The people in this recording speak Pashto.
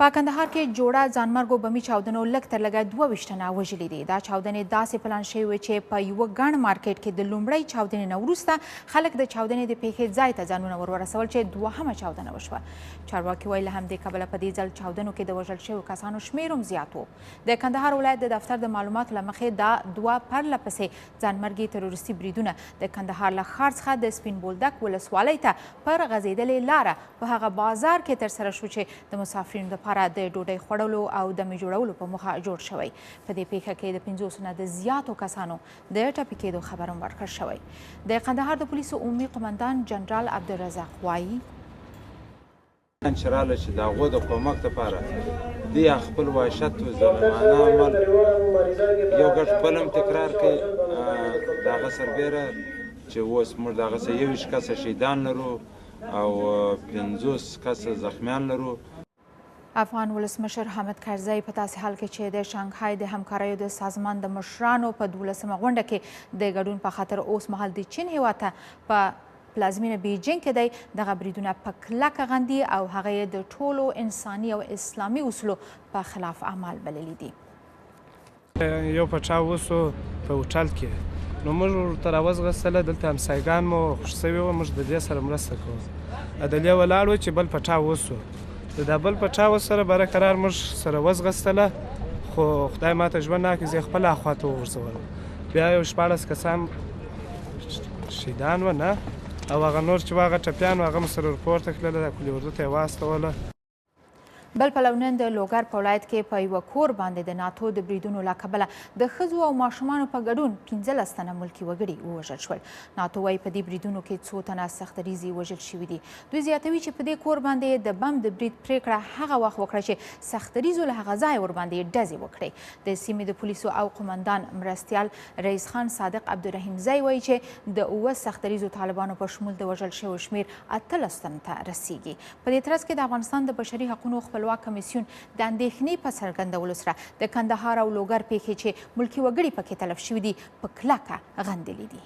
په کندهار کې جوړه ځانمرګو بمي چاودنو لږ تر لږه 22 تنه وژلي دي. دا چاودنې داسې پلان شوې وې چې په یوه ګڼ مارکیټ کې د لومړۍ چاودنې نه وروسته خلک د چاودنې د پیښې ځای ته ځانونه ورسول چې دوهمه چاودنه وشوه. چارواکي وایي له همدې کبله په دې ځل چاودنو کې د وژل شویو کسانو شمېر هم زیات و. د کندهار ولایت د دفتر د معلوماتو له مخې دا دوه پرله پسې ځانمرګي تروریستي بریدونه د کندهار له ښار څخه د سپین بولدک ولسوالۍ ته پر غځېدلې لاره په هغه بازار کې ترسره شو چې د مسافرینو لپاره د ډوډۍ خوړلو او دمې جوړولو په موخه جوړ شوی. په دې پیښه کې د 500 نه د زیاتو کسانو د ټپي کېدو خبر هم ورکړل شوی. د کندهار د پولیسو عمومي قمندان جنرال عبدالرزاق وایي چې راله چې د هغو د کومک دپاره دې خپل وحشت و ظالمانه عمل یو ګډ بل هم تکرار کوي د هغه سربیره چې اوس موږ د هغه 21 کسه شهیدان لرو او 50 کسه زخمیان لرو. افغان ولسمشر حامد کرزی په داسې حال کې چې د شانګهای د همکاریو د سازمان د مشرانو په 12مه غونډه کې د ګډون په خاطر اوس مهال د چین هیواد ته په پلازمینه بیجینګ کې دی دغه بریدونه په کلکه غندي او هغه یې د ټولو انساني او اسلامي اصولو په خلاف اعمال بللي دي. یو پچاو وسو په هوټل کې نو موږ ورته راوځغستله دلته همسایګان مو خوښ سوي وو موږ د دې سره مرسته کوو عدلیه ولاړ و چې بل پچاو وسو د بل پچاو سره برقرار موږ سره وځغستله خو خدای ماته ژوند راکړي زه یې خپله اخواته وغورځولم بیا یو 14 کسان شهیدان و نه او هغه نور چې هغه ټپیان و هغه مو سره ورپورته کړله د کلي اردو ته یې واستوله. بل پلو نن د لوګر په ولایت کې په یوه کور باندې د ناتو د بریدونو له کبله د ښځو او ماشومانو په ګډون 15 تنه ملکي وګړي ووژل شول. ناتو وایي په دې بریدونو کې څو تنه سختریزي وژل شوي دي. دوی زیاتوي چې په دې کور باندې د بم د برید پریکړه هغه وخت وکړه چې سختریزو له هغه ځایه ورباندې ډزې وکړي. د سیمې د پولیسو او قمندان مرستیال رئیس خان صادق عبدالرحیم زی وایي چې د 9 سختریزو طالبانو په شمول د وژل شویو شمېر 18 تنو ته رسیږي. په دې ترڅ کې د افغانستان د بشري حقونو خپلواک کمیسیون د اندېښنې په څرګندولو سره د کندهار او لوګر پیښې چې ملکي وګړي پکې تلف شوي دي په کلکه غندلي دي.